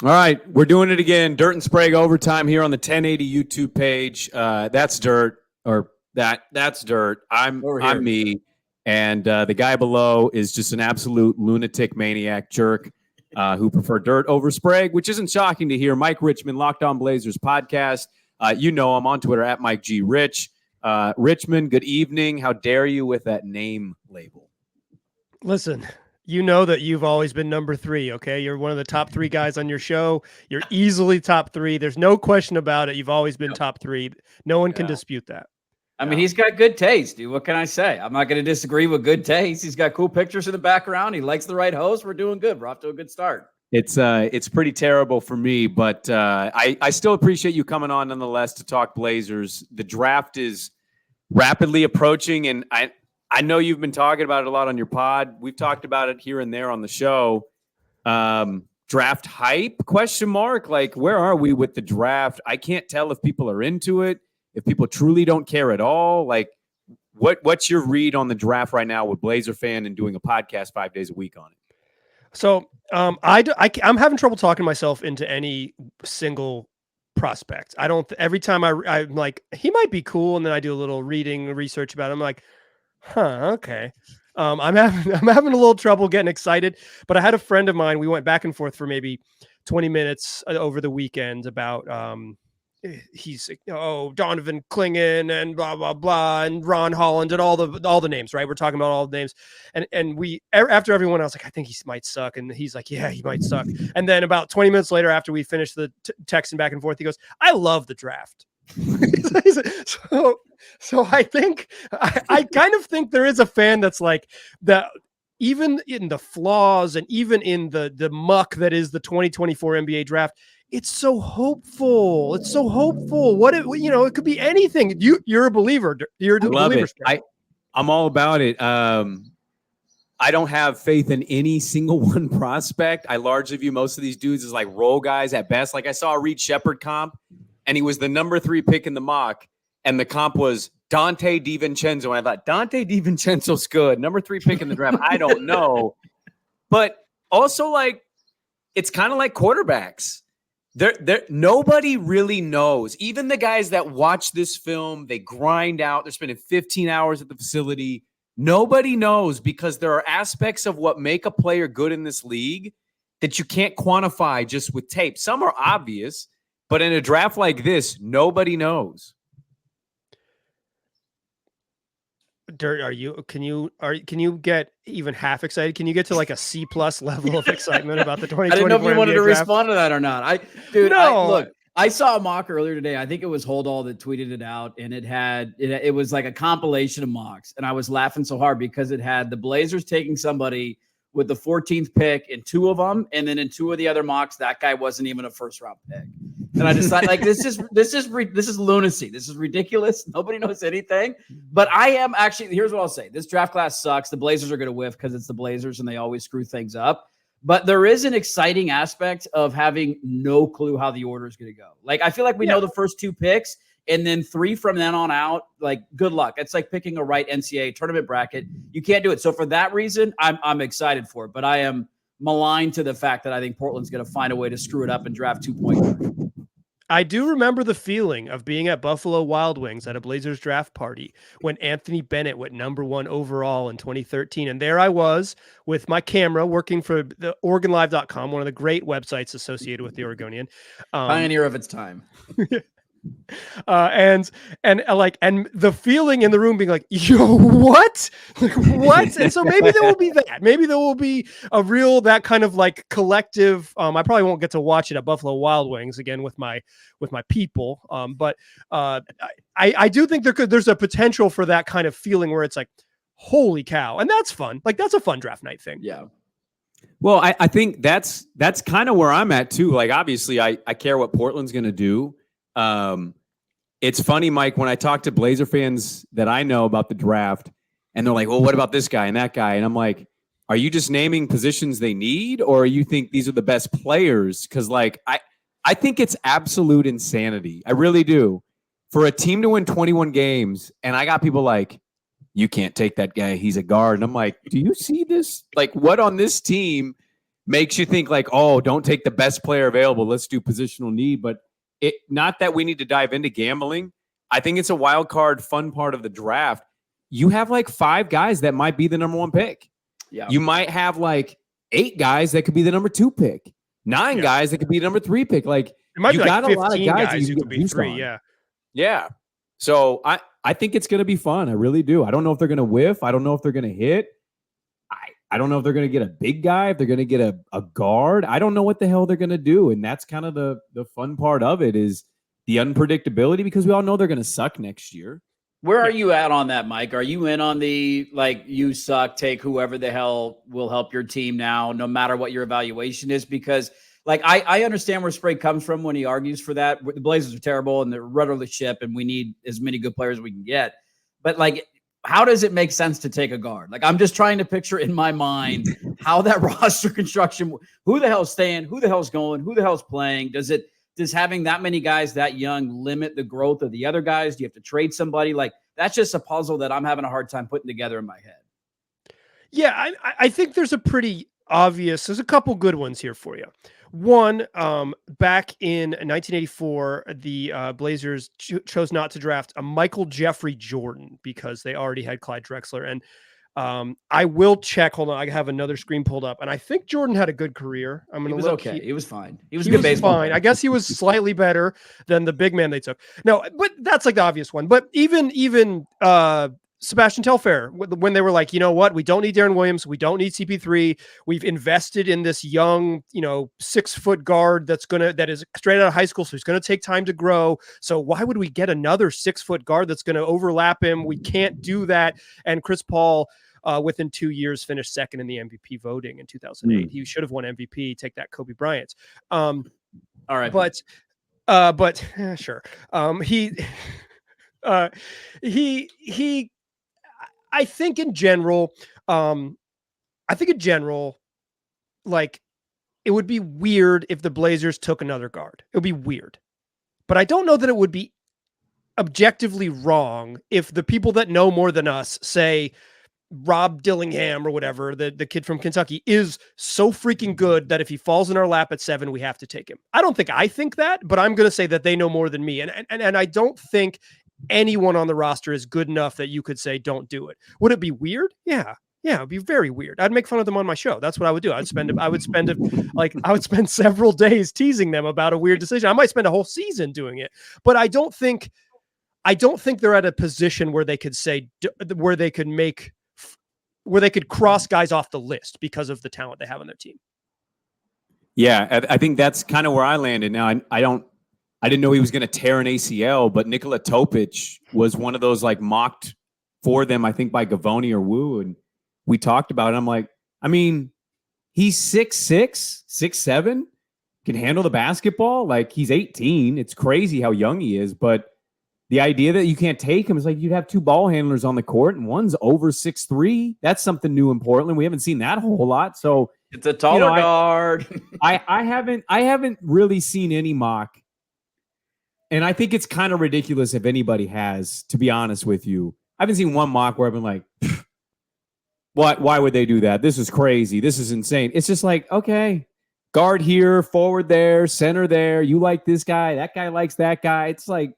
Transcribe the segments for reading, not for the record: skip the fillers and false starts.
All right, we're doing it again. Dirt and Sprague overtime here on the 1080 YouTube page. That's Dirt, or that's Dirt. I'm me, and the guy below is just an absolute lunatic maniac jerk who prefer Dirt over Sprague, which isn't shocking to hear. Mike Richman, Locked On Blazers podcast. You know him on Twitter at Mike G Rich. Richman, good evening. How dare you with that name label? Listen. You know that you've always been number 3, okay? You're one of the top 3 guys on your show. You're easily top 3. There's no question about it. You've always been top 3. No one can dispute that. I mean, he's got good taste, dude. What can I say? I'm not going to disagree with good taste. He's got cool pictures in the background. He likes the right host. We're doing good. We're off to a good start. It's pretty terrible for me, but I still appreciate you coming on nonetheless to talk Blazers. The draft is rapidly approaching, and I know you've been talking about it a lot on your pod. We've talked about it here and there on the show. Draft hype, question mark? Like, where are we with the draft? I can't tell if people are into it, if people truly don't care at all. Like, what's your read on the draft right now with Blazer fan and doing a podcast 5 days a week on it? So I'm having trouble talking myself into any single prospect. I don't, every time I'm like, he might be cool. And then I do a little research about it. I'm like, okay. I'm having a little trouble getting excited, but I had a friend of mine. We went back and forth for maybe 20 minutes over the weekend about, he's Donovan Clingan and blah, blah, blah, and Ron Holland and all the names, right? We're talking about all the names. And we, after everyone, I was like, I think he might suck. And he's like, yeah, he might suck. And then about 20 minutes later, after we finished the texting back and forth, he goes, I love the draft. So I think I kind of think there is a fan that's like that, even in the flaws and even in the muck that is the 2024 NBA draft. It's so hopeful. It's so hopeful. It could be anything. You're a believer. You're a believer. I'm all about it. I don't have faith in any single one prospect. I largely view most of these dudes as like role guys at best. Like I saw a Reed Shepherd comp, and he was the number 3 pick in the mock, and the comp was Dante DiVincenzo. And I thought, Dante DiVincenzo's good. Number 3 pick in the draft. I don't know. But also, like, it's kind of like quarterbacks. Nobody really knows. Even the guys that watch this film, they grind out. They're spending 15 hours at the facility. Nobody knows, because there are aspects of what make a player good in this league that you can't quantify just with tape. Some are obvious, but in a draft like this, nobody knows. Dirt, can you get even half excited? Can you get to like a C+ level of excitement about the 2024 I didn't know if you wanted to draft? respond to that or not. I saw a mock earlier today. I think it was Holdall that tweeted it out, and it was like a compilation of mocks. And I was laughing so hard because it had the Blazers taking somebody with the 14th pick in 2 of them, and then in 2 of the other mocks, that guy wasn't even a first round pick. And I decided, like, this is lunacy. This is ridiculous. Nobody knows anything. But I am actually, here's what I'll say. This draft class sucks. The Blazers are going to whiff because it's the Blazers and they always screw things up. But there is an exciting aspect of having no clue how the order is going to go. Like, I feel like we know the first 2 picks, and then 3 from then on out, like, good luck. It's like picking a right NCAA tournament bracket. You can't do it. So for that reason, I'm excited for it. But I am maligned to the fact that I think Portland's going to find a way to screw it up and draft 2 point guard. I do remember the feeling of being at Buffalo Wild Wings at a Blazers draft party when Anthony Bennett went number 1 overall in 2013. And there I was with my camera working for the OregonLive.com, one of the great websites associated with the Oregonian. Pioneer of its time. And the feeling in the room being like, yo, what? Like, what? And so maybe there will be that. Maybe there will be that kind of like collective. I probably won't get to watch it at Buffalo Wild Wings again with my people. But I do think there's a potential for that kind of feeling where it's like, holy cow. And that's fun. Like, that's a fun draft night thing. Yeah. Well, I think that's kind of where I'm at too. Like, obviously I care what Portland's going to do. It's funny, Mike, when I talk to Blazer fans that I know about the draft, and they're like, well, what about this guy and that guy? And I'm like, are you just naming positions they need, or you think these are the best players? Because, like, I think it's absolute insanity. I really do. For a team to win 21 games, and I got people like, you can't take that guy. He's a guard. And I'm like, do you see this? Like, what on this team makes you think like, oh, don't take the best player available. Let's do positional need. But not that we need to dive into gambling. I think it's a wild card, fun part of the draft. You have like 5 guys that might be the number 1 pick. Yeah. You might have like 8 guys that could be the number 2 pick, 9 guys that could be the number 3 pick. Like, it might you be got like a lot of guys who could be 3. Yeah. Yeah. So I think it's going to be fun. I really do. I don't know if they're going to whiff. I don't know if they're going to hit. I don't know if they're going to get a big guy, if they're going to get a guard. I don't know what the hell they're going to do. And that's kind of the fun part of it is the unpredictability, because we all know they're going to suck next year. Where are you at on that, Mike? Are you in on the, like, you suck, take whoever the hell will help your team now, no matter what your evaluation is? Because, like, I understand where Sprague comes from when he argues for that. The Blazers are terrible and they're rudderless ship and we need as many good players as we can get. But, like, how does it make sense to take a guard? Like, I'm just trying to picture in my mind how that roster construction, who the hell's staying, who the hell's going, who the hell's playing? Does having that many guys that young limit the growth of the other guys? Do you have to trade somebody? Like, that's just a puzzle that I'm having a hard time putting together in my head. Yeah, I think there's there's a couple good ones here for you. One, back in 1984, the Blazers chose not to draft a Michael Jeffrey Jordan because they already had Clyde Drexler. And I will check. Hold on, I have another screen pulled up, and I think Jordan had a good career. He was okay. He was fine. He was a good baseball fine. player. I guess he was slightly better than the big man they took. No, but that's like the obvious one. But even Sebastian Telfair, when they were like, you know what, we don't need Darren Williams, we don't need CP3. We've invested in this young, 6-foot guard that is straight out of high school, so he's going to take time to grow. So why would we get another 6-foot guard that's going to overlap him? We can't do that. And Chris Paul, within 2 years, finished second in the MVP voting in 2008. He should have won MVP. Take that, Kobe Bryant. All right, but sure. He. I think in general, like, it would be weird if the Blazers took another guard. It would be weird, but I don't know that it would be objectively wrong if the people that know more than us say Rob Dillingham or whatever, the kid from Kentucky, is so freaking good that if he falls in our lap at 7, we have to take him. I don't think I think that, but I'm going to say that they know more than me. And I don't think anyone on the roster is good enough that you could say, don't do it. Would it be weird? Yeah, it'd be very weird. I'd make fun of them on my show. That's what I would do. I would spend several days teasing them about a weird decision. I might spend a whole season doing it, but I don't think they're at a position where they could say, where they could cross guys off the list because of the talent they have on their team. Yeah, I think that's kind of where I landed. Now, I didn't know he was going to tear an ACL, but Nikola Topic was one of those like mocked for them, I think by Gavoni or Wu. And we talked about it. I'm like, I mean, he's 6'6", 6'7", can handle the basketball. Like, he's 18. It's crazy how young he is. But the idea that you can't take him is like you'd have 2 ball handlers on the court and one's over 6'3". That's something new in Portland. We haven't seen that a whole lot. So it's a taller guard. I haven't really seen any mock. And I think it's kind of ridiculous if anybody has, to be honest with you. I haven't seen one mock where I've been like, why would they do that? This is crazy. This is insane. It's just like, okay, guard here, forward there, center there. You like this guy. That guy likes that guy. It's like,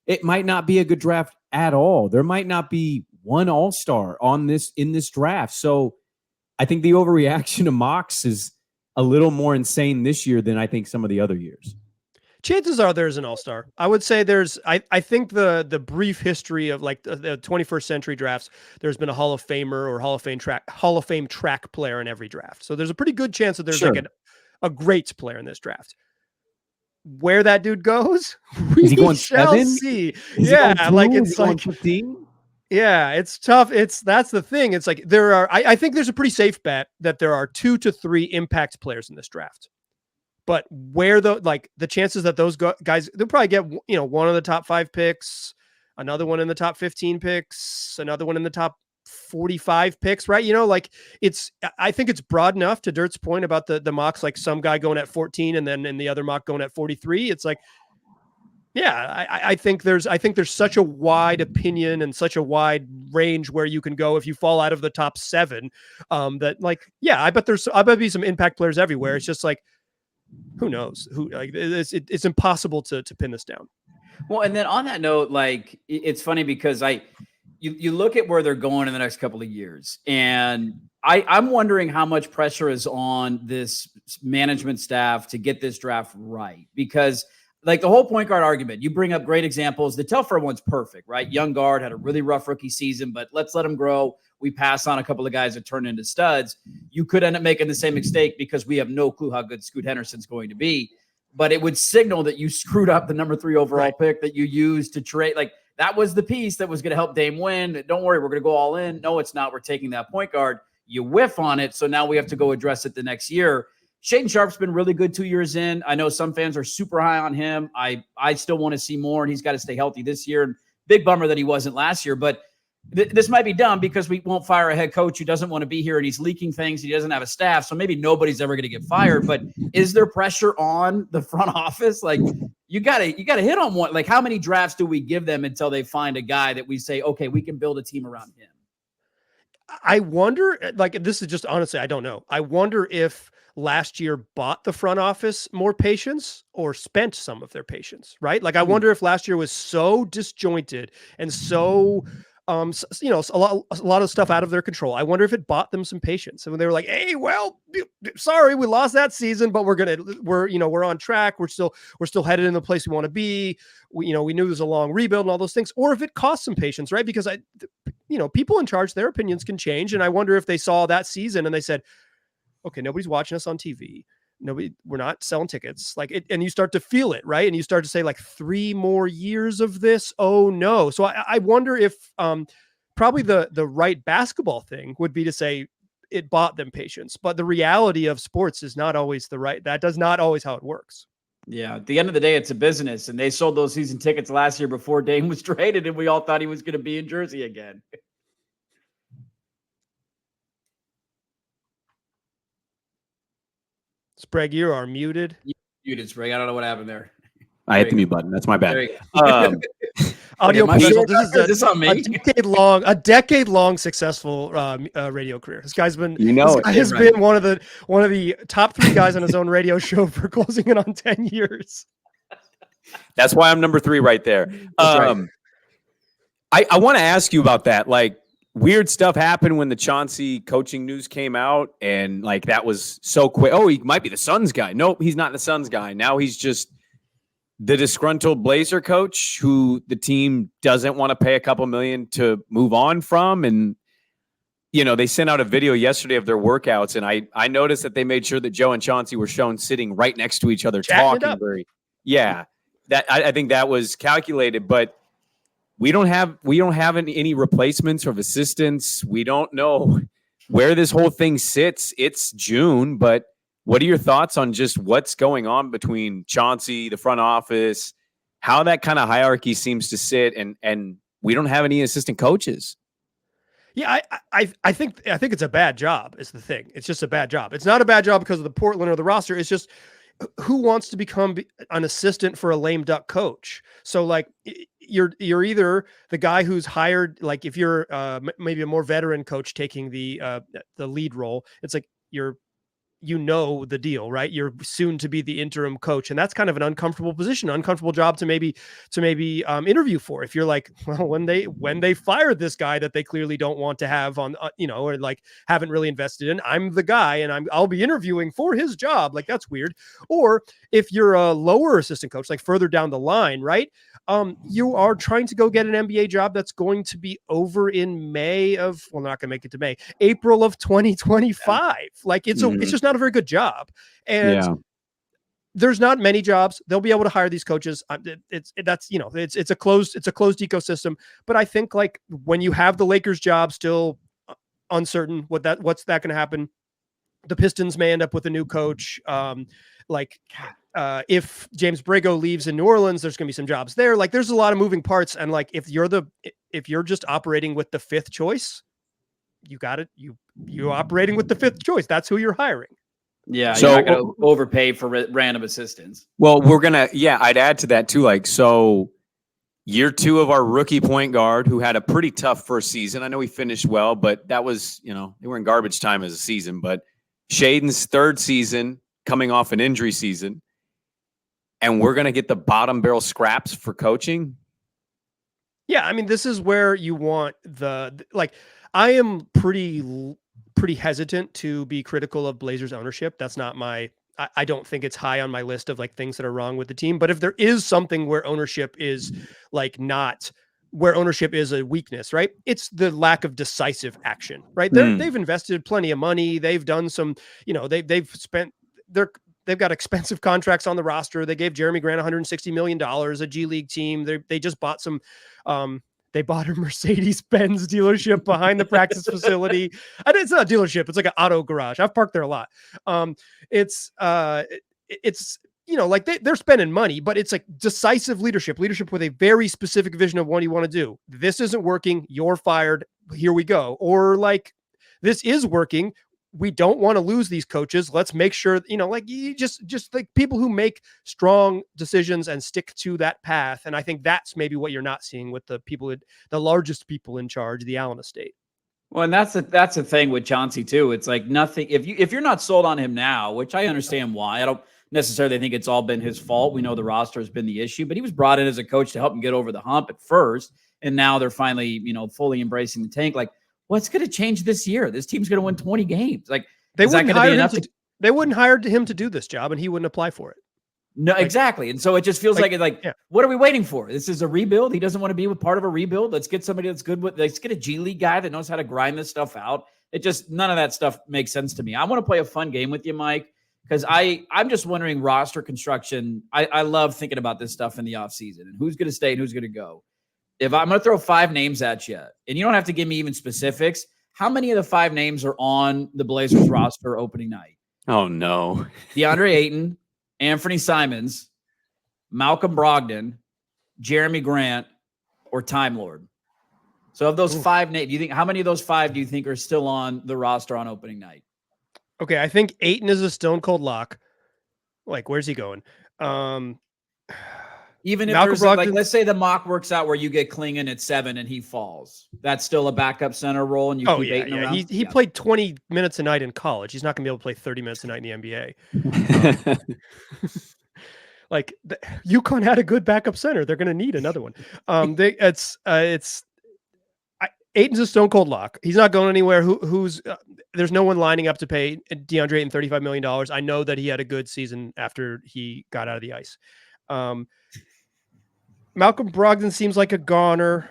it might not be a good draft at all. There might not be one all-star in this draft. So I think the overreaction to mocks is a little more insane this year than I think some of the other years. Chances are there's an all-star. I would say I think the brief history of like the 21st century drafts, there's been a Hall of Famer or Hall of Fame track player in every draft. So there's a pretty good chance that there's like a great player in this draft. Where that dude goes, is he going shall 7? see. Is yeah, like it's like 15. Yeah, it's tough. That's the thing. It's like I think there's a pretty safe bet that there are 2 to 3 impact players in this draft. But where the chances that those guys, they'll probably get, one of the top 5 picks, another one in the top 15 picks, another one in the top 45 picks, right? I think it's broad enough, to Dirt's point about the mocks, like some guy going at 14 and then in the other mock going at 43. It's like, Yeah, I think there's such a wide opinion and such a wide range where you can go if you fall out of the top 7. That like, yeah, I bet be some impact players everywhere. It's just like, who knows? Who like it's impossible to pin this down. Well, and then on that note, like it's funny because you look at where they're going in the next couple of years, and I'm wondering how much pressure is on this management staff to get this draft right, because like the whole point guard argument, you bring up great examples. The Telfair one's perfect, right? Young guard had a really rough rookie season, but let's let him grow. We pass on a couple of guys that turn into studs. You could end up making the same mistake because we have no clue how good Scoot Henderson's going to be. But it would signal that you screwed up the number 3 overall pick that you used to trade. Like that was the piece that was going to help Dame win. Don't worry, we're going to go all in. No, it's not. We're taking that point guard. You whiff on it. So now we have to go address it the next year. Shaedon Sharpe's been really good 2 years in. I know some fans are super high on him. I still want to see more, and he's got to stay healthy this year. And big bummer that he wasn't last year. But this might be dumb because we won't fire a head coach who doesn't want to be here and he's leaking things. He doesn't have a staff. So maybe nobody's ever going to get fired. But is there pressure on the front office? Like you got to hit on one. Like how many drafts do we give them until they find a guy that we say, okay, we can build a team around him? I wonder, like, this is just honestly, I don't know. I wonder if last year bought the front office more patience or spent some of their patience, right? Like, I wonder if last year was so disjointed and so, you know, a lot of stuff out of their control. I wonder if it bought them some patience. And when they were like, hey, well, sorry, we lost that season, but we're on track. We're still headed in the place we want to be. We knew there was a long rebuild and all those things, or if it cost some patience, right? Because people in charge, their opinions can change. And I wonder if they saw that season and they said, okay, nobody's watching us on TV. We're not selling tickets, like it, and you start to feel it, right? And you start to say like 3 more years of this. Oh no. So I wonder if probably the right basketball thing would be to say it bought them patience, but the reality of sports is not always that does not always how it works. Yeah. At the end of the day, it's a business, and they sold those season tickets last year before Dame was traded, and we all thought he was going to be in Jersey again. Sprague, you are muted. Muted, Sprague. I don't know what happened there. I hit the mute button. That's my bad. Audio okay, this is a decade-long successful radio career. This guy's been been one of the top 3 guys on his own radio show for closing in on 10 years. That's why I'm number 3 right there. Right. I want to ask you about that. Like, weird stuff happened when the Chauncey coaching news came out, and like that was so quick. Oh, he might be the Suns guy. Nope, he's not the Suns guy. Now he's just the disgruntled Blazer coach who the team doesn't want to pay a couple million to move on from. And they sent out a video yesterday of their workouts, and I noticed that they made sure that Joe and Chauncey were shown sitting right next to each other, talking I think that was calculated, but we don't have any replacements or assistants. We don't know where this whole thing sits. It's June, but what are your thoughts on just what's going on between Chauncey, the front office, how that kind of hierarchy seems to sit, and we don't have any assistant coaches? Yeah, I think it's a bad job is the thing. It's just a bad job. It's not a bad job because of the Portland or the roster. It's just who wants to become an assistant for a lame duck coach? So like you're either the guy who's hired, like if you're maybe a more veteran coach taking the lead role, it's like the deal, right? You're soon to be the interim coach. And that's kind of an uncomfortable position, uncomfortable job to maybe interview for. If you're like, well, when they fired this guy that they clearly don't want to have on, or like haven't really invested in, I'm the guy and I'll be interviewing for his job. Like that's weird. Or if you're a lower assistant coach, like further down the line, right? You are trying to go get an NBA job that's going to be over in not going to make it to May, April of 2025. Yeah. Like it's just not a very good job. And there's not many jobs. They'll be able to hire these coaches. It's a closed ecosystem. But I think like when you have the Lakers job still uncertain what's that going to happen, the Pistons may end up with a new coach. If James Brigo leaves in New Orleans, there's going to be some jobs there. Like there's a lot of moving parts. And like, if you're just operating with the 5th choice, you're operating with the 5th choice. That's who you're hiring. Yeah, So you're not going to overpay for random assistants. Well, I'd add to that too. Year 2 of our rookie point guard, who had a pretty tough first season. I know he finished well, but that was, they were in garbage time as a season. But Shaden's 3rd season, coming off an injury season, and we're going to get the bottom barrel scraps for coaching. Yeah, I mean, this is where you want I am pretty hesitant to be critical of Blazers ownership. That's not I don't think it's high on my list of things that are wrong with the team. But if there is something where ownership is where ownership is a weakness, right? It's the lack of decisive action, right? They've invested plenty of money. They've done some, they've got expensive contracts on the roster. They gave Jeremy Grant $160 million, a G League team. They just bought some, they bought a Mercedes-Benz dealership behind the practice facility. And it's not a dealership. It's like an auto garage. I've parked there a lot. It's they're spending money, but it's decisive leadership with a very specific vision of what you want to do. This isn't working. You're fired. Here we go. Or this is working. We don't want to lose these coaches. Let's make sure, you just people who make strong decisions and stick to that path. And I think that's maybe what you're not seeing with the largest people in charge, the Allen estate. Well, and that's the thing with Chauncey too. It's nothing. If you're not sold on him now, which I understand why, I don't necessarily think it's all been his fault. We know the roster has been the issue, but he was brought in as a coach to help him get over the hump at first. And now they're finally, fully embracing the tank. What's going to change this year? This team's going to win 20 games. They wouldn't hire him to do this job, and he wouldn't apply for it. No, exactly. And so it just feels what are we waiting for? This is a rebuild. He doesn't want to be with part of a rebuild. Let's get somebody that's good with, let's get a G League guy that knows how to grind this stuff out. None of that stuff makes sense to me. I want to play a fun game with you, Mike, because I'm just wondering roster construction. I love thinking about this stuff in the offseason and who's going to stay and who's going to go. If I'm going to throw 5 names at you, and you don't have to give me even specifics, how many of the 5 names are on the Blazers roster opening night? Oh, no. DeAndre Ayton, Anthony Simons, Malcolm Brogdon, Jeremy Grant, or Time Lord. So of those 5 names, how many of those 5 do you think are still on the roster on opening night? Okay, I think Ayton is a stone cold lock. Where's he going? Even if there's let's say the mock works out where you get Klingon at 7 and he falls, that's still a backup center role, and you keep Ayton around. He played 20 minutes a night in college. He's not going to be able to play 30 minutes a night in the NBA. UConn had a good backup center. They're going to need another one. Ayton's a stone cold lock. He's not going anywhere. There's no one lining up to pay DeAndre Ayton $35 million. I know that he had a good season after he got out of the ice. Malcolm Brogdon seems like a goner.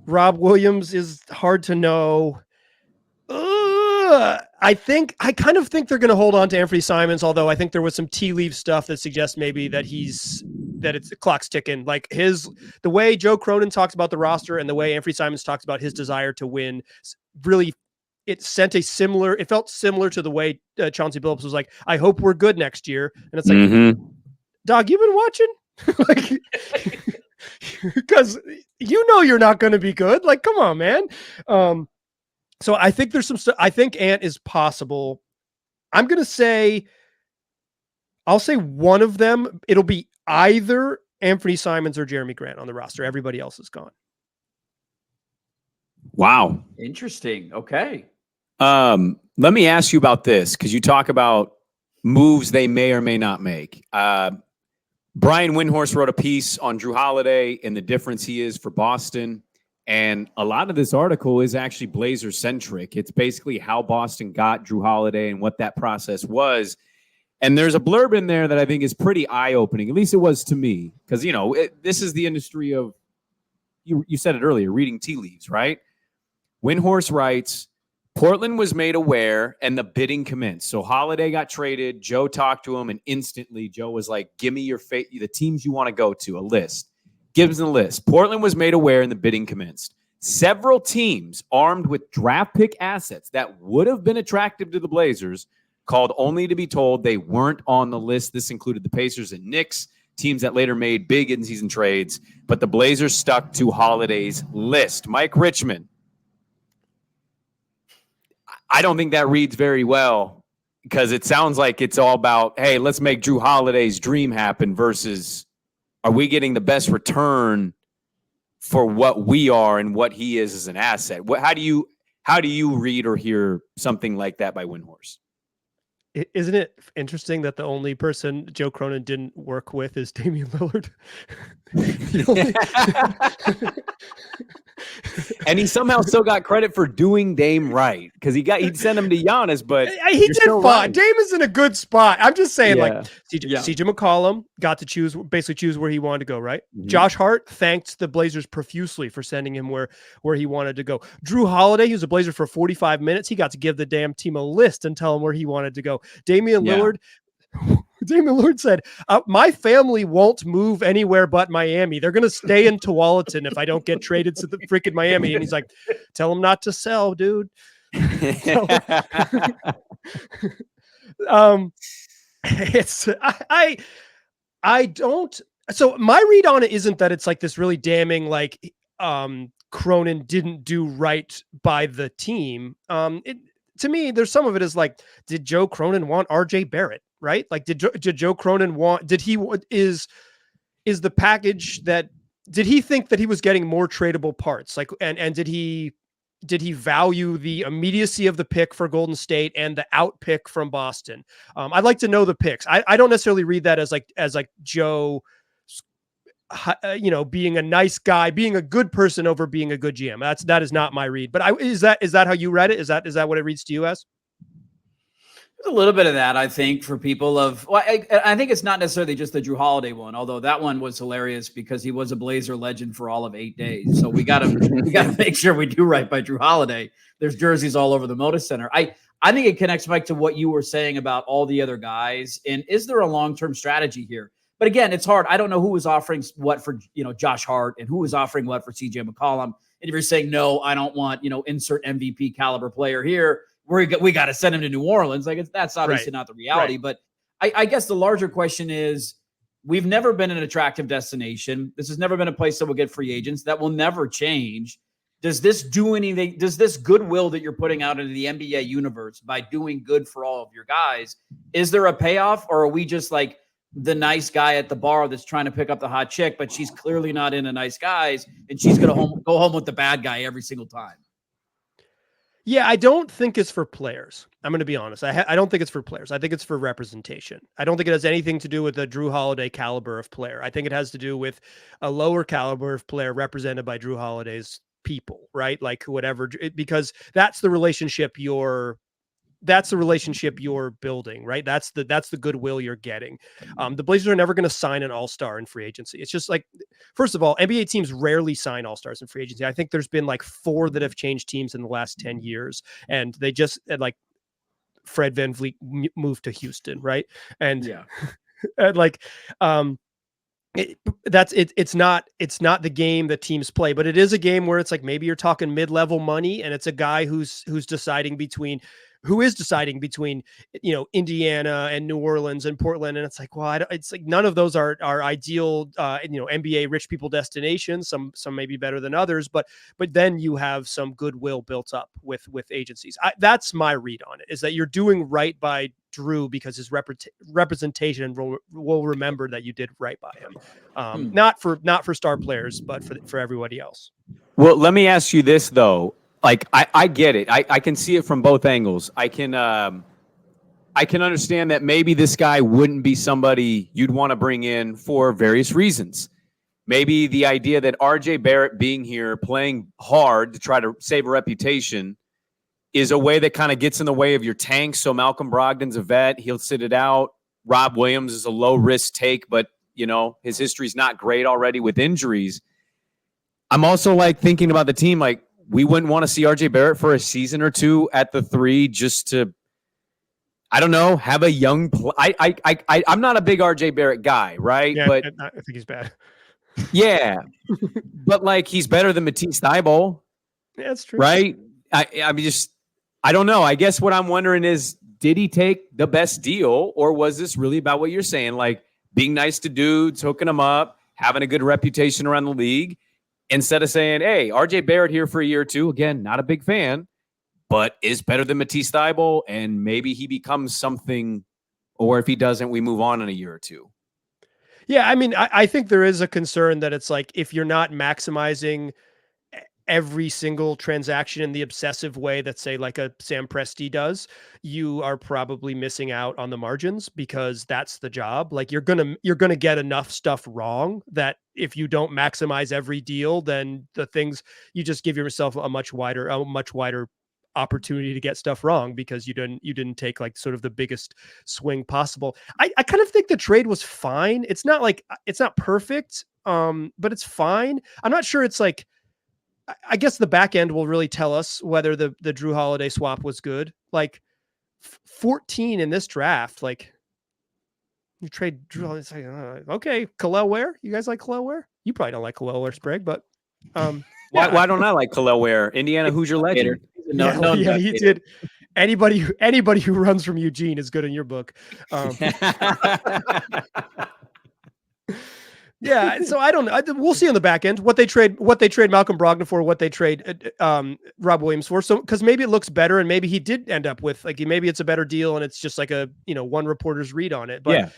Rob Williams is hard to know. I kind of think they're going to hold on to Anthony Simons, although I think there was some tea leaf stuff that suggests maybe that the clock's ticking. The way Joe Cronin talks about the roster and the way Anthony Simons talks about his desire to win, really, it felt similar to the way Chauncey Billups was like, I hope we're good next year. And it's dog, you've been watching? Because you're not going to be good. Come on, man. So I think there's some stuff. I think Ant is possible. I'll say one of them. It'll be either Anthony Simons or Jeremy Grant on the roster. Everybody else is gone. Wow. Interesting. Okay. Let me ask you about this, because you talk about moves they may or may not make. Brian Windhorst wrote a piece on Drew Holiday and the difference he is for Boston. And a lot of this article is actually Blazer-centric. It's basically how Boston got Drew Holiday and what that process was. And there's a blurb in there that I think is pretty eye-opening. At least it was to me. Because, this is the industry of, you said it earlier, reading tea leaves, right? Windhorst writes, Portland was made aware and the bidding commenced. So Holiday got traded. Joe talked to him, and instantly Joe was like, give me the teams you want to go to, a list. Gives him a list. Portland was made aware and the bidding commenced. Several teams armed with draft pick assets that would have been attractive to the Blazers called only to be told they weren't on the list. This included the Pacers and Knicks, teams that later made big in-season trades, but the Blazers stuck to Holiday's list. Mike Richman. I don't think that reads very well, because it sounds like it's all about, hey, let's make Drew Holiday's dream happen versus are we getting the best return for what we are and what he is as an asset? How do you read or hear something like that by Windhorse? Isn't it interesting that the only person Joe Cronin didn't work with is Damian Lillard? And he somehow still got credit for doing Dame right because he'd send him to Giannis, but he did fine. Right. Dame is in a good spot. I'm just saying, CJ McCollum got to basically choose where he wanted to go, right? Mm-hmm. Josh Hart thanked the Blazers profusely for sending him where he wanted to go. Drew Holiday, he was a Blazer for 45 minutes. He got to give the damn team a list and tell him where he wanted to go. Damian Lillard said, my family won't move anywhere but Miami. They're going to stay in Tualatin if I don't get traded to the freaking Miami. And he's like, tell them not to sell, dude. I don't. So my read on it isn't that it's like this really damning, like, Cronin didn't do right by the team. To me, there's some of it is like, did Joe Cronin want RJ Barrett, right? Like, did Joe Cronin is the package that, did he think that he was getting more tradable parts? Like, and did he value the immediacy of the pick for Golden State and the out pick from Boston? I'd like to know the picks. I don't necessarily read that as like Joe, being a nice guy, being a good person over being a good GM. That is not my read. But is that how you read it? Is that what it reads to you as? There's a little bit of that, I think, for people I think it's not necessarily just the Drew Holiday one, although that one was hilarious because he was a Blazer legend for all of 8 days. So we got to make sure we do right by Drew Holiday. There's jerseys all over the Moda Center. I think it connects back to what you were saying about all the other guys. And is there a long-term strategy here? But again, it's hard. I don't know who was offering what for, Josh Hart and who was offering what for CJ McCollum. And if you're saying, no, I don't want, insert MVP caliber player here, we got to send him to New Orleans. Like, that's obviously not the reality. Right. But I guess the larger question is, we've never been an attractive destination. This has never been a place that will get free agents. That will never change. Does this do anything? Does this goodwill that you're putting out into the NBA universe by doing good for all of your guys, is there a payoff, or are we just like the nice guy at the bar that's trying to pick up the hot chick, but she's clearly not into nice guys and she's going to go home with the bad guy every single time? Yeah, I don't think it's for players. I'm going to be honest. I don't think it's for players. I think it's for representation. I don't think it has anything to do with the Drew Holiday caliber of player. I think it has to do with a lower caliber of player represented by Drew Holiday's people, right? Like whatever, because that's the relationship you're building, right? That's the goodwill you're getting. The Blazers are never going to sign an all-star in free agency. It's just like, first of all, NBA teams rarely sign all-stars in free agency. I think there's been like 4 that have changed teams in the last 10 years. And they just like Fred VanVleet moved to Houston. Right. And yeah, and like, it's not the game that teams play, but it is a game where it's like, maybe you're talking mid-level money and it's a guy who's deciding between Indiana and New Orleans and Portland. And it's like, well, it's like none of those are ideal, NBA rich people destinations. Some may be better than others, but then you have some goodwill built up with agencies. That's my read on it, is that you're doing right by Drew because his representation will remember that you did right by him. Not for star players, but for everybody else. Well, let me ask you this though. Like, I get it. I can see it from both angles. I can understand that maybe this guy wouldn't be somebody you'd want to bring in for various reasons. Maybe the idea that RJ Barrett being here, playing hard to try to save a reputation, is a way that kind of gets in the way of your tank. So Malcolm Brogdon's a vet. He'll sit it out. Rob Williams is a low-risk take, but, his history's not great already with injuries. I'm also, like, thinking about the team, like, we wouldn't want to see RJ Barrett for a season or two at the 3 just to, I don't know, have a young I'm not a big RJ Barrett guy, right? Yeah, but I think he's bad. Yeah. But like, he's better than Matisse Thybulle. Yeah, that's true. Right? I don't know. I guess what I'm wondering is, did he take the best deal, or was this really about what you're saying? Like being nice to dudes, hooking them up, having a good reputation around the league, instead of saying, hey, RJ Barrett here for a year or two. Again, not a big fan. but is better than Matisse Thybulle, and maybe he becomes something, or if he doesn't, we move on in a year or two. Yeah, I mean, I think there is a concern that it's like if you're not maximizing every single transaction in the obsessive way that, say, like a Sam Presti does, you are probably missing out on the margins, because that's the job. Like you're gonna get enough stuff wrong that if you don't maximize every deal, then the things, you just give yourself a much wider opportunity to get stuff wrong, because you didn't take like sort of the biggest swing possible. I kind of think the trade was fine. It's not perfect, but it's fine. I'm not sure it's like, I guess the back end will really tell us whether the Drew Holiday swap was good. Like 14 in this draft, like you trade Drew Holiday. It's like, okay, Khalil Ware. You guys like Khalil Ware? You probably don't like Khalil Ware, Sprague, but why don't I like Khalil Ware? Indiana Hoosier legend. He did. Anybody who runs from Eugene is good in your book. Yeah, so I don't know. We'll see on the back end what they trade Malcolm Brogdon for, what they trade Rob Williams for. So because maybe it looks better, and maybe he did end up with like, maybe it's a better deal, and it's just like a one reporter's read on it. But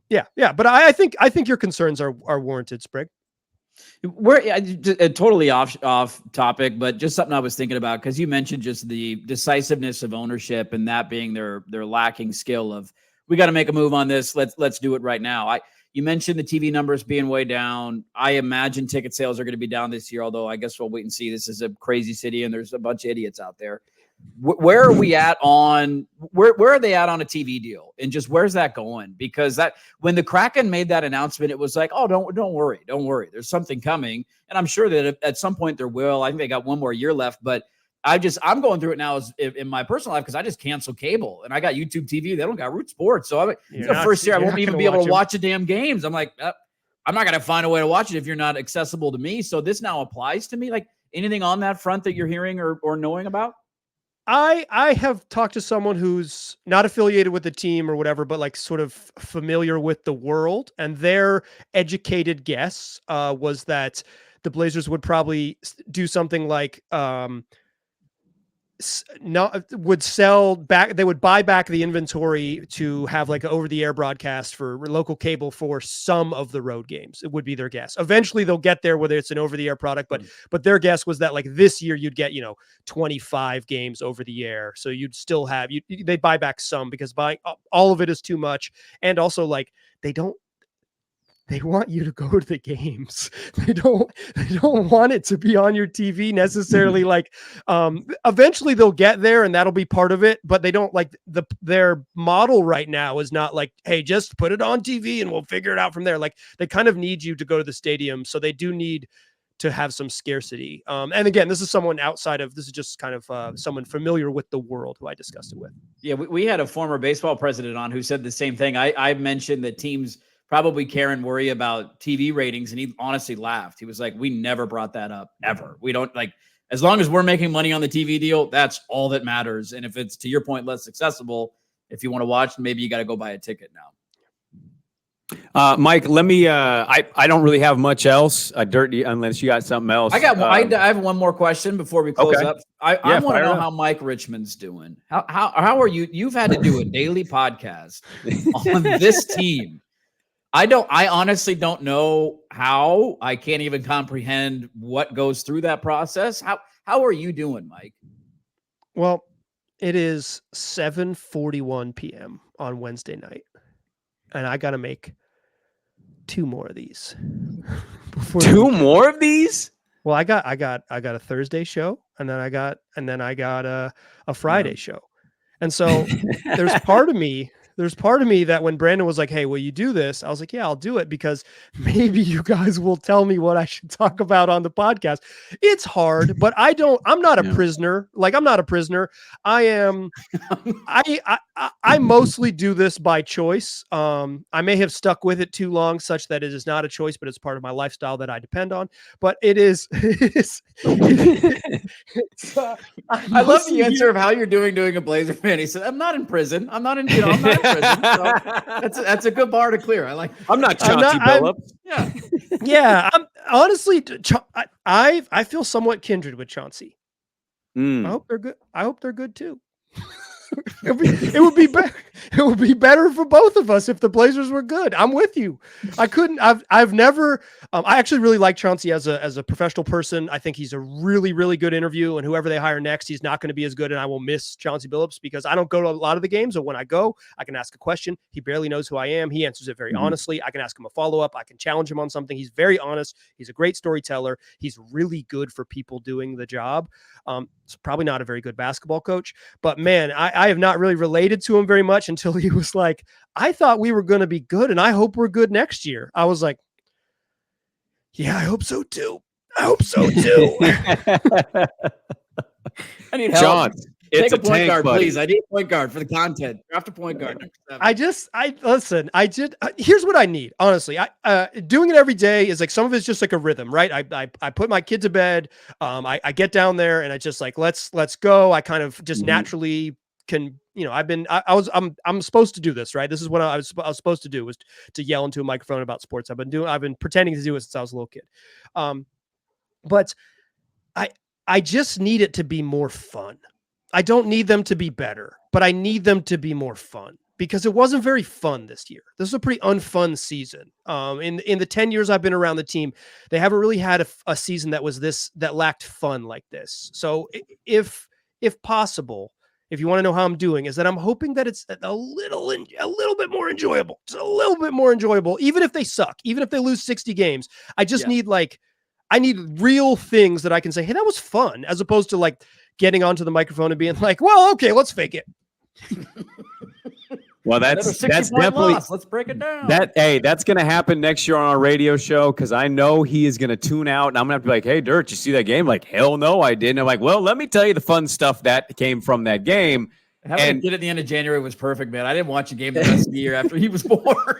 yeah. But I think your concerns are warranted, Sprague. We're totally off topic, but just something I was thinking about, because you mentioned just the decisiveness of ownership and that being their lacking skill of, we got to make a move on this. Let's do it right now. You mentioned the TV numbers being way down. I imagine ticket sales are going to be down this year, although I guess we'll wait and see. This is a crazy city, and there's a bunch of idiots out there. Where are we at on where are they at on a TV deal, and just where's that going? Because that, when the Kraken made that announcement, it was like, oh, don't worry, there's something coming, and I'm sure that at some point there will. I think they got one more year left, but I'm going through it now in my personal life, because I just canceled cable and I got YouTube TV. They don't got Root Sports, so the first year I won't even be able to watch the damn games. I'm like, I'm not going to find a way to watch it if you're not accessible to me. So this now applies to me. Like, anything on that front that you're hearing or knowing about? I have talked to someone who's not affiliated with the team or whatever, but like sort of familiar with the world, and their educated guess was that the Blazers would probably do something like would sell back. They would buy back the inventory to have like an over-the-air broadcast for local cable for some of the road games. It would be their guess. Eventually they'll get there, whether it's an over-the-air product, but their guess was that like this year you'd get 25 games over the air, so you'd still have they'd buy back some, because buying all of it is too much, and also like they want you to go to the games. They don't want it to be on your TV necessarily. Like, eventually they'll get there and that'll be part of it, but they don't like their model right now is not like, hey, just put it on TV and we'll figure it out from there. Like, they kind of need you to go to the stadium. So they do need to have some scarcity. And again, this is just kind of someone familiar with the world who I discussed it with. Yeah. We had a former baseball president on who said the same thing. I mentioned that teams probably care and worry about TV ratings, and he honestly laughed. He was like, we never brought that up, ever. We don't, like, as long as we're making money on the TV deal, that's all that matters. And if it's, to your point, less accessible, if you want to watch, maybe you got to go buy a ticket now. Mike, let me, I don't really have much else, unless you got something else. I have one more question before we close up. I want to know how Mike Richman's doing. How are you? You've had to do a daily podcast on this team. I honestly don't know how. I can't even comprehend what goes through that process. How are you doing, Mike? Well, it is 7:41 p.m. on Wednesday night, and I got to make 2 more of these. Two more of these? Well, I got a Thursday show, and then I got a Friday show. And so there's part of me that when Brandon was like, hey, will you do this? I was like, yeah, I'll do it, because maybe you guys will tell me what I should talk about on the podcast. It's hard, but I'm not a prisoner. Like, I'm not a prisoner. I am, I mostly do this by choice. I may have stuck with it too long, such that it is not a choice, but it's part of my lifestyle that I depend on. But I love the answer of how you're doing a Blazer fan. He said, I'm not in prison. I'm not in prison. So that's a good bar to clear. I'm not Chauncey Billups. Yeah. I'm honestly, I feel somewhat kindred with Chauncey. I hope they're good. I hope they're good too. It would be better. It would be better for both of us if the Blazers were good. I'm with you. I've never. I actually really like Chauncey as a professional person. I think he's a really, really good interview. And whoever they hire next, he's not going to be as good. And I will miss Chauncey Billups because I don't go to a lot of the games. But when I go, I can ask a question. He barely knows who I am. He answers it very honestly. I can ask him a follow up. I can challenge him on something. He's very honest. He's a great storyteller. He's really good for people doing the job. It's probably not a very good basketball coach, but man, I have not really related to him very much until he was like, I thought we were going to be good and I hope we're good next year. I was like, yeah, I hope so too. I hope so too. I need help. John, it's Take a point guard, buddy. please. I need a point guard for the content. Draft a point guard. Here's what I need. Honestly, doing it every day is like, some of it's just like a rhythm, right? I put my kid to bed. I get down there and I just like, let's go. I kind of just naturally can, I'm supposed to do this, right? This is what I was supposed to do, was to yell into a microphone about sports. I've been pretending to do it since I was a little kid. But I just need it to be more fun. I don't need them to be better, but I need them to be more fun because it wasn't very fun this year. This is a pretty unfun season. In the 10 years I've been around the team, they haven't really had a season that lacked fun like this. So if possible, if you want to know how I'm doing, is that I'm hoping that it's a little bit more enjoyable, just a little bit more enjoyable, even if they suck, even if they lose 60 games. I just need I need real things that I can say, hey, that was fun, as opposed to like getting onto the microphone and being like, well, okay, let's fake it. Well, that's definitely loss. Let's break it down. That's going to happen next year on our radio show, because I know he is going to tune out, and I'm going to have to be like, hey, Dirt, you see that game? Like, hell no, I didn't. I'm like, well, let me tell you the fun stuff that came from that game. Having a kid at the end of January was perfect, man. I didn't watch a game the rest of the year after he was born.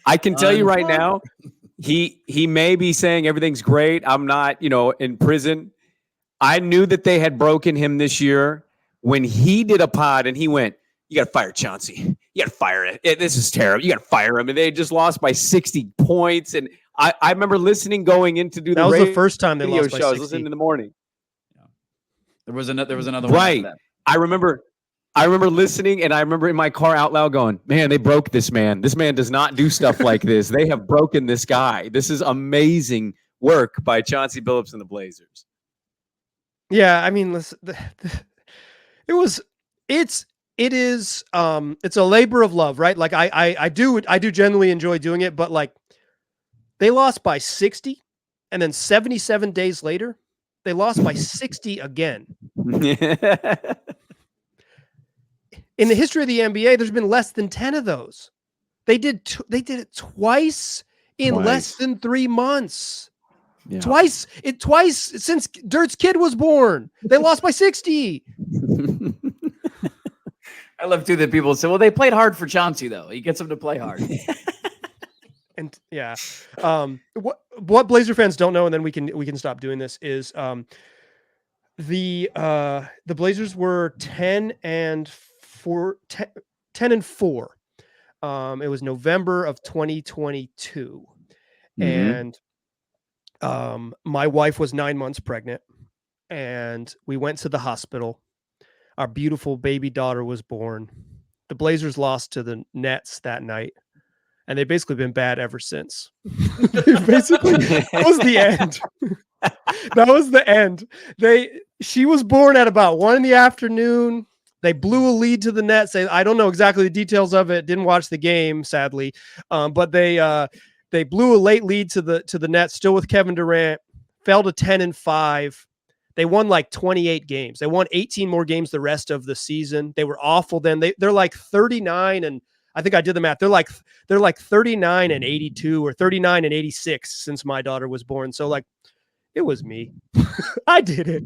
I can tell you right now, he may be saying everything's great. I'm not, in prison. I knew that they had broken him this year when he did a pod and he went, you got to fire Chauncey. You got to fire it. This is terrible. You got to fire him. And they just lost by 60 points. And I remember listening going in to do that was the first time they lost by 60. I was listening in the morning. Yeah. There was another right. one. Right. I remember listening, and I remember in my car out loud going, man, they broke this man. This man does not do stuff like this. They have broken this guy. This is amazing work by Chauncey Billups and the Blazers. Yeah, I mean, listen, it's a labor of love, right? Like I do genuinely enjoy doing it, but like they lost by 60, and then 77 days later, they lost by 60 again. In the history of the NBA, there's been less than 10 of those. They did it twice in less than 3 months. Yeah. Twice since Dirt's kid was born. They lost by 60. I love too that people say, well, they played hard for Chauncey though. He gets them to play hard. And yeah. What Blazer fans don't know, and then we can stop doing this, is the Blazers were 10-4. It was November of 2022. And my wife was 9 months pregnant, and we went to the hospital. Our beautiful baby daughter was born. The Blazers lost to the Nets that night, and they've basically been bad ever since. That was the end. That was the end. She was born at about 1 PM. They blew a lead to the Nets. I don't know exactly the details of it. Didn't watch the game, sadly. But they blew a late lead to the Nets, still with Kevin Durant, fell to 10-5. They won like 28 games. They won 18 more games the rest of the season. They were awful then. They're like 39, and I think I did the math. They're like 39-82 or 39-86 since my daughter was born. So like, it was me. I did it.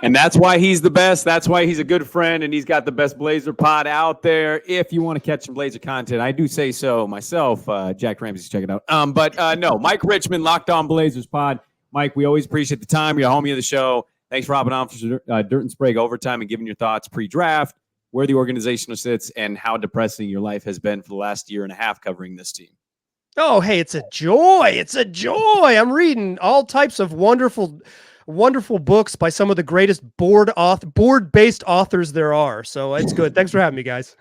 And that's why he's the best. That's why he's a good friend, and he's got the best Blazer pod out there. If you want to catch some Blazer content, I do say so myself. Jack Ramsey, check it out. No, Mike Richman, Locked On Blazers pod. Mike, we always appreciate the time. You're a homie of the show. Thanks for hopping on for Dirt and Sprague overtime and giving your thoughts pre-draft, where the organization sits, and how depressing your life has been for the last year and a half covering this team. Oh, hey, it's a joy. It's a joy. I'm reading all types of wonderful wonderful books by some of the greatest board-based authors there are. So it's good. Thanks for having me, guys.